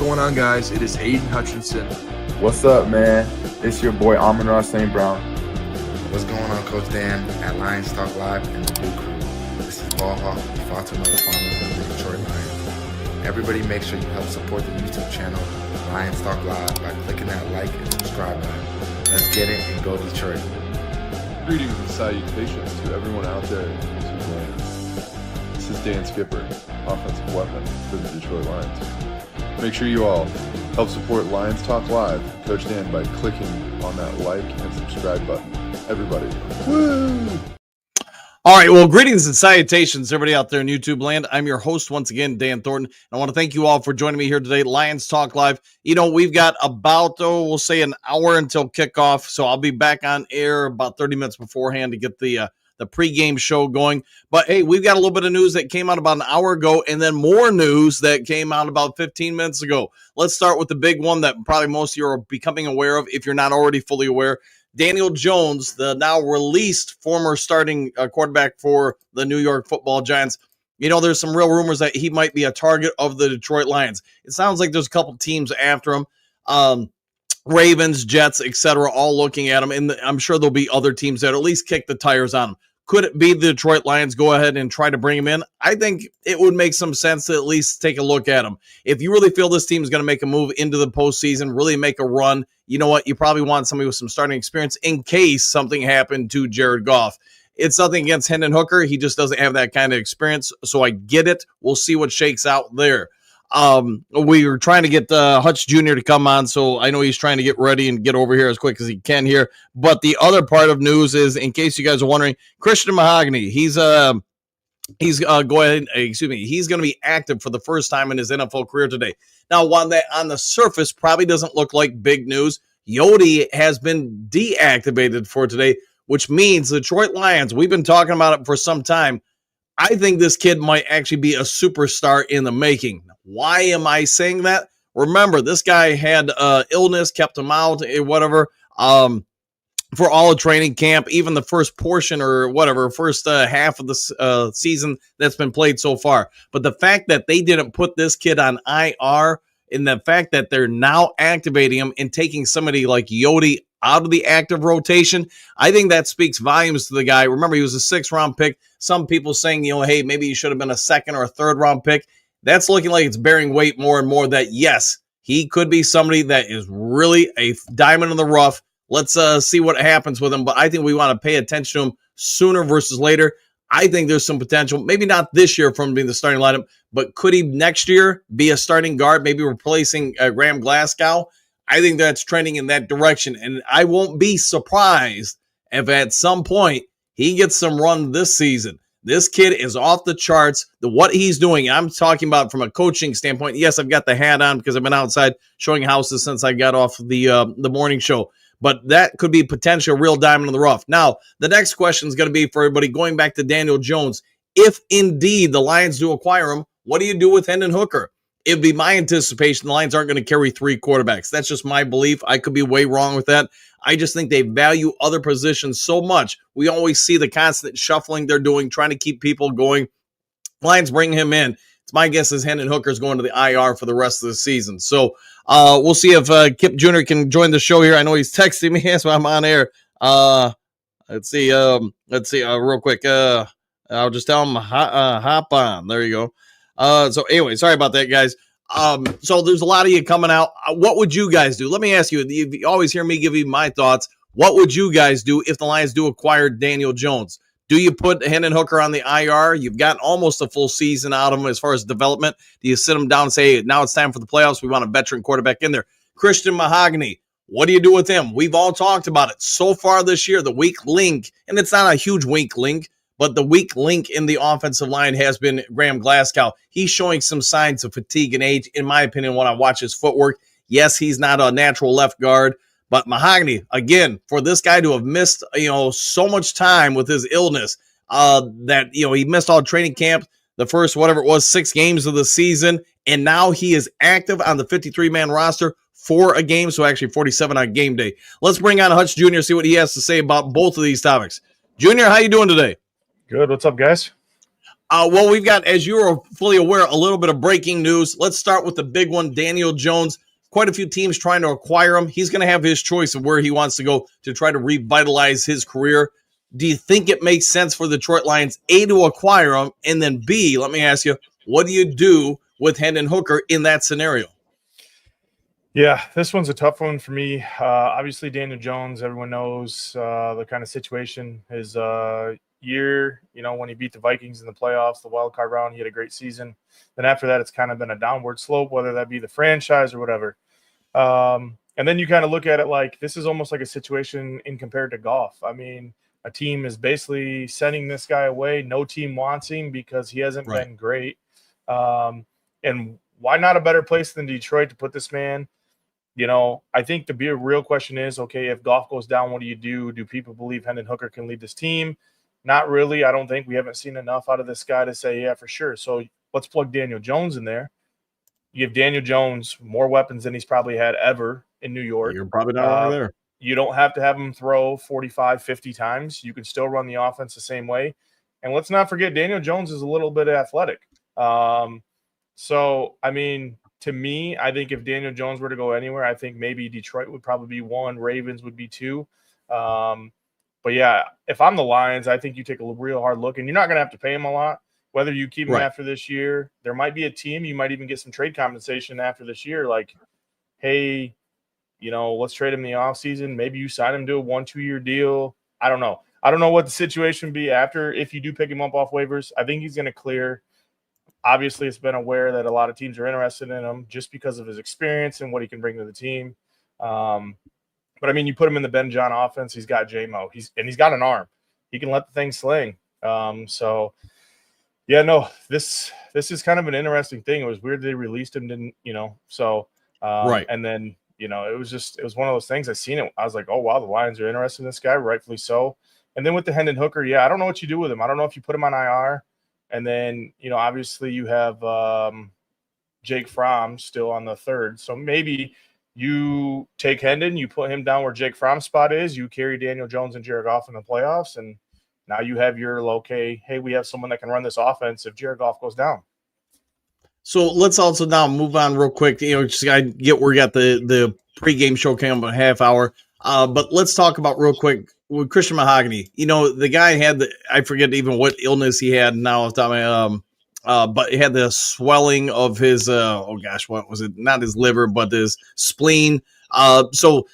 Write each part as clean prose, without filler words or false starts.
going on, guys? It is Aiden Hutchinson. What's up, man? It's your boy Amon-Ra St. Brown. What's going on, Coach Dan at Lions Talk Live and the Blue Crew? This is Ball Hawk, Fatu Mother Farmers of the Detroit Lions. Everybody make sure you help support the YouTube channel Lions Talk Live by clicking that like and subscribe button. Let's get it and go Detroit. Greetings and salutations to everyone out there in YouTube land. This is Dan Skipper, offensive weapon for the Detroit Lions. Make sure you all help support Lions Talk Live, Coach Dan, by clicking on that like and subscribe button. Everybody. Woo! All right, well, greetings and salutations, everybody out there in YouTube land. I'm your host once again, Dan Thornton. I want to thank you all for joining me here today, Lions Talk Live. You know, we've got about, we'll say an hour until kickoff, so I'll be back on air about 30 minutes beforehand to get the pregame show going. But, hey, we've got a little bit of news that came out about an hour ago and then more news that came out about 15 minutes ago. Let's start with the big one that probably most of you are becoming aware of if you're not already fully aware. Daniel Jones, the now released former starting quarterback for the New York Football Giants. You know, there's some real rumors that he might be a target of the Detroit Lions. It sounds like there's a couple teams after him. Ravens, Jets, etc., all looking at him. And I'm sure there'll be other teams that at least kick the tires on him. Could it be the Detroit Lions go ahead and try to bring him in? I think it would make some sense to at least take a look at him. If you really feel this team is going to make a move into the postseason, really make a run, you know what? You probably want somebody with some starting experience in case something happened to Jared Goff. It's nothing against Hendon Hooker. He just doesn't have that kind of experience, so I get it. We'll see what shakes out there. We were trying to get Hutch Jr. to come on, so I know he's trying to get ready and get over here as quick as he can here. But the other part of news is, in case you guys are wondering, Christian Mahogany, he's going to be active for the first time in his NFL career today. Now, while that on the surface probably doesn't look like big news, Yodi has been deactivated for today, which means the Detroit Lions, we've been talking about it for some time. I think this kid might actually be a superstar in the making. Why am I saying that? Remember, this guy had illness, kept him out, whatever, for all of training camp, even the first portion or whatever, first half of the season that's been played so far. But the fact that they didn't put this kid on IR, and the fact that they're now activating him and taking somebody like Yodi out of the active rotation, I think that speaks volumes to the guy. Remember, he was a 6th-round pick. Some people saying, hey, maybe he should have been a 2nd or a 3rd-round pick. That's looking like it's bearing weight more and more that, yes, he could be somebody that is really a diamond in the rough. Let's see what happens with him. But I think we want to pay attention to him sooner versus later. I think there's some potential, maybe not this year from being the starting lineup, but could he next year be a starting guard, maybe replacing Graham Glasgow? I think that's trending in that direction. And I won't be surprised if at some point he gets some run this season. This kid is off the charts. What he's doing, I'm talking about from a coaching standpoint. Yes, I've got the hat on because I've been outside showing houses since I got off the morning show. But that could be potential real diamond in the rough. Now, the next question is going to be for everybody going back to Daniel Jones. If indeed the Lions do acquire him, what do you do with Hendon Hooker? It'd be my anticipation the Lions aren't going to carry 3 quarterbacks. That's just my belief. I could be way wrong with that. I just think they value other positions so much. We always see the constant shuffling they're doing, trying to keep people going. Lions bring him in. It's my guess is Hendon Hooker's going to the IR for the rest of the season. So we'll see if Kip Jr. can join the show here. I know he's texting me as I'm on air. Let's see real quick. I'll just tell him hop on. There you go. So anyway, sorry about that, guys. So there's a lot of you coming out. What would you guys do? Let me ask you, you always hear me give you my thoughts. What would you guys do if the Lions do acquire Daniel Jones? Do you put Hendon Hooker on the IR? You've got almost a full season out of him as far as development. Do you sit him down and say, now it's time for the playoffs? We want a veteran quarterback in there. Christian Mahogany, what do you do with him? We've all talked about it so far this year, the weak link, and it's not a huge weak link, but the weak link in the offensive line has been Graham Glasgow. He's showing some signs of fatigue and age, in my opinion, when I watch his footwork. Yes, he's not a natural left guard, but Mahogany, again, for this guy to have missed, so much time with his illness, that, he missed all training camp, the first, 6 games of the season, and now he is active on the 53-man roster for a game, so actually 47 on game day. Let's bring on Hutch Jr., see what he has to say about both of these topics. Junior, how you doing today? Good. What's up, guys? Well, we've got, as you're fully aware, a little bit of breaking news. Let's start with the big one, Daniel Jones. Quite a few teams trying to acquire him. He's going to have his choice of where he wants to go to try to revitalize his career. Do you think it makes sense for the Detroit Lions, A, to acquire him, and then B, let me ask you, what do you do with Hendon Hooker in that scenario? Yeah, this one's a tough one for me. Obviously, Daniel Jones, everyone knows the kind of situation. His year, when he beat the Vikings in the playoffs, the wild card round, he had a great season. Then after that, it's kind of been a downward slope, whether that be the franchise or whatever. And then you kind of look at it like this is almost like a situation in compared to golf. I mean, a team is basically sending this guy away. No team wants him because he hasn't been great. And why not a better place than Detroit to put this man? I think the real question is, okay, if golf goes down, what do you do? Do people believe Hendon Hooker can lead this team? Not really. I don't think we haven't seen enough out of this guy to say, yeah, for sure. So let's plug Daniel Jones in there. You give Daniel Jones more weapons than he's probably had ever in New York. You're probably not wrong there. You don't have to have him throw 45, 50 times. You can still run the offense the same way. And let's not forget, Daniel Jones is a little bit athletic. So, I mean, to me, I think if Daniel Jones were to go anywhere, I think maybe Detroit would probably be one, Ravens would be two. But yeah, if I'm the Lions, I think you take a real hard look, and you're not going to have to pay him a lot. Whether you keep him after this year, there might be a team, you might even get some trade compensation after this year. Like, hey, let's trade him in the offseason. Maybe you sign him to a 1-2 year deal. I don't know. I don't know what the situation would be after if you do pick him up off waivers. I think he's going to clear. Obviously, it's been aware that a lot of teams are interested in him just because of his experience and what he can bring to the team. But, I mean, you put him in the Ben John offense, he's got J-Mo. He's got an arm. He can let the thing sling. So, yeah, no, this is kind of an interesting thing. It was weird they released him, didn't. And then, it was one of those things. I seen it. I was like, oh, wow, the Lions are interested in this guy, rightfully so. And then with the Hendon Hooker, I don't know what you do with him. I don't know if you put him on IR. And then, obviously you have Jake Fromm still on the third. So maybe you take Hendon, you put him down where Jake Fromm's spot is, you carry Daniel Jones and Jared Goff in the playoffs, and now you have your okay, hey, we have someone that can run this offense if Jared Goff goes down. So let's also now move on real quick. Just I get we got the pregame show coming up a half hour. But let's talk about real quick with Christian Mahogany. The guy had I forget even what illness he had now off the top of my but he had the swelling of his what was it? Not his liver, but his spleen. So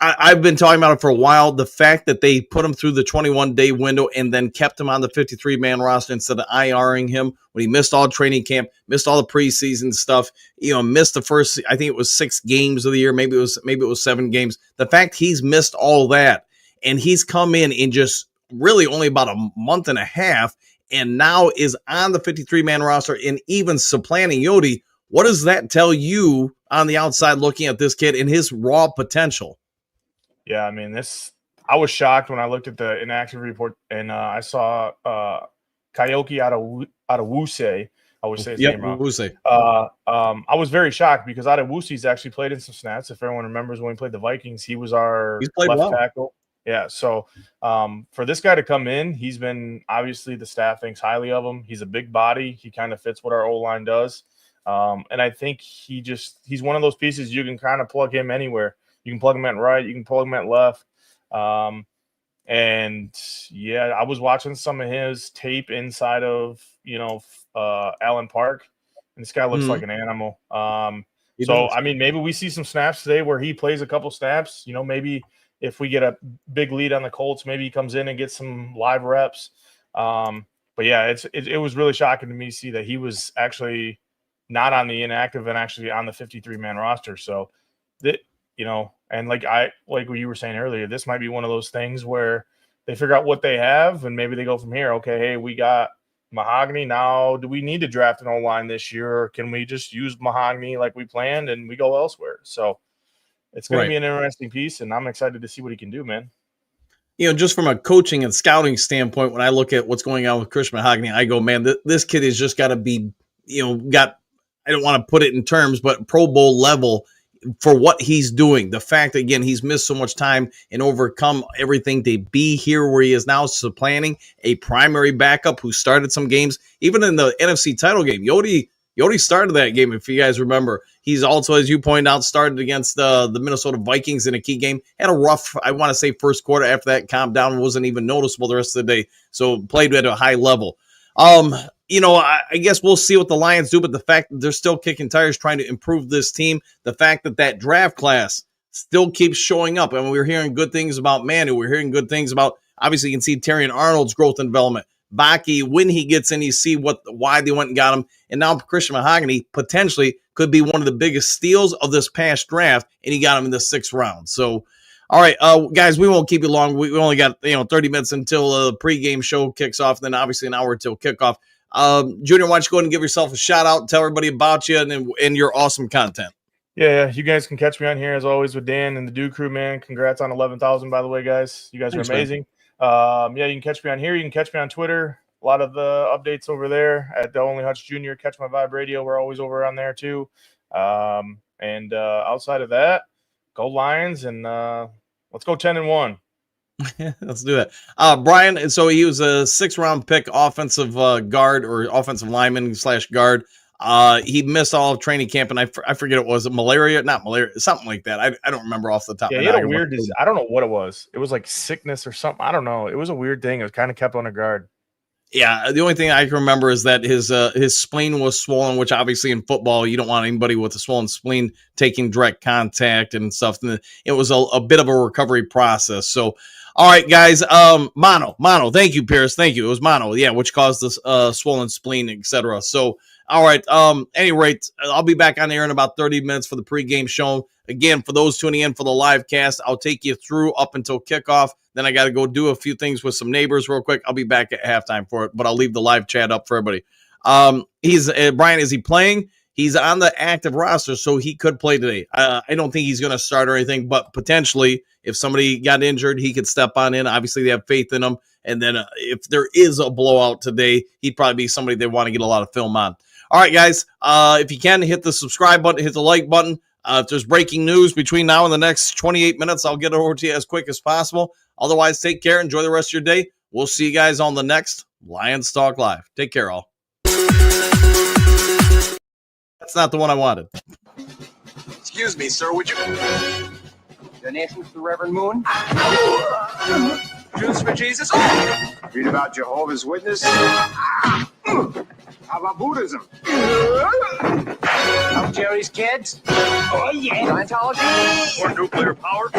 I've been talking about it for a while. The fact that they put him through the 21-day window and then kept him on the 53-man roster instead of IRing him when he missed all training camp, missed all the preseason stuff, missed the first, I think it was 6 games of the year. Maybe it was 7 games. The fact he's missed all that and he's come in just really only about a month and a half and now is on the 53-man roster and even supplanting Yodi. What does that tell you on the outside looking at this kid and his raw potential? Yeah, I mean, I was shocked when I looked at the inactive report and I saw Kaioki Adewuse. I always say his name wrong. I was very shocked because Adewuse's actually played in some snaps. If everyone remembers when we played the Vikings, he was our left tackle. Yeah, so for this guy to come in, he's been obviously the staff thinks highly of him. He's a big body. He kind of fits what our O-line does. And I think he's one of those pieces you can kind of plug him anywhere. You can plug him at right. You can plug him at left. And, yeah, I was watching some of his tape inside of, Allen Park. And this guy looks like an animal. I mean, maybe we see some snaps today where he plays a couple snaps. Maybe if we get a big lead on the Colts, maybe he comes in and gets some live reps. But, yeah, it was really shocking to me to see that he was actually not on the inactive and actually on the 53-man roster. So, and like what you were saying earlier, this might be one of those things where they figure out what they have and maybe they go from here. Okay, hey, we got Mahogany. Now, do we need to draft an O-line this year, or can we just use Mahogany like we planned and we go elsewhere? So it's going to be an interesting piece, and I'm excited to see what he can do, man. Just from a coaching and scouting standpoint, when I look at what's going on with Christian Mahogany, I go, man, this kid has just got to be, I don't want to put it in terms, but Pro Bowl level for what he's doing. The fact that, again, he's missed so much time and overcome everything to be here where he is now, supplanting a primary backup who started some games, even in the NFC title game. Yodi started that game, if you guys remember. He's also, as you pointed out, started against the Minnesota Vikings in a key game. Had a rough, I want to say, first quarter. After that, calmed down, wasn't even noticeable the rest of the day. So played at a high level. I guess we'll see what the Lions do, but the fact that they're still kicking tires trying to improve this team, the fact that draft class still keeps showing up. And we're hearing good things about Manu. We're hearing good things about, obviously, you can see Terry and Arnold's growth and development. Baki, when he gets in, you see why they went and got him. And now Christian Mahogany potentially could be one of the biggest steals of this past draft, and he got him in the 6th round. So, all right, guys, we won't keep you long. We only got 30 minutes until the pregame show kicks off, and then obviously an hour until kickoff. Junior, why don't you go ahead and give yourself a shout out, tell everybody about you and your awesome content. Yeah, you guys can catch me on here as always with Dan and the Do Crew, man. Congrats on 11,000, by the way, guys. You guys are amazing. You can catch me on here. You can catch me on Twitter. A lot of the updates over there at the Only Hutch Jr. Catch My Vibe Radio. We're always over on there too. Outside of that, go Lions and let's go 10-1. Let's do that. Brian, so he was a 6th round pick, offensive guard or offensive lineman / guard. He missed all of training camp, and I forget it was malaria, not malaria, something like that. I don't remember off the top. Yeah, he had a weird disease. I don't know what it was. It was like sickness or something. I don't know. It was a weird thing. It was kind of kept on a guard. Yeah, the only thing I can remember is that his spleen was swollen, which obviously in football you don't want anybody with a swollen spleen taking direct contact and stuff. And it was a bit of a recovery process. So, all right, guys, mono. Thank you, Pierce. Thank you. It was mono, yeah, which caused this swollen spleen, etc. So, all right. Any rate, I'll be back on air in about 30 minutes for the pregame show. Again, for those tuning in for the live cast, I'll take you through up until kickoff. Then I got to go do a few things with some neighbors real quick. I'll be back at halftime for it, but I'll leave the live chat up for everybody. Brian, is he playing? He's on the active roster, so he could play today. I don't think he's going to start or anything, but potentially if somebody got injured, he could step on in. Obviously, they have faith in him. And then if there is a blowout today, he'd probably be somebody they want to get a lot of film on. All right, guys, if you can, hit the subscribe button, hit the like button. If there's breaking news between now and the next 28 minutes, I'll get it over to you as quick as possible. Otherwise, take care. Enjoy the rest of your day. We'll see you guys on the next Lions Talk Live. Take care, all. That's not the one I wanted. Excuse me, sir, would you... Donations to Reverend Moon? Jews for Jesus? Read about Jehovah's Witness? How about Buddhism? Help Jerry's kids? Oh, yeah. Scientology? Or nuclear power?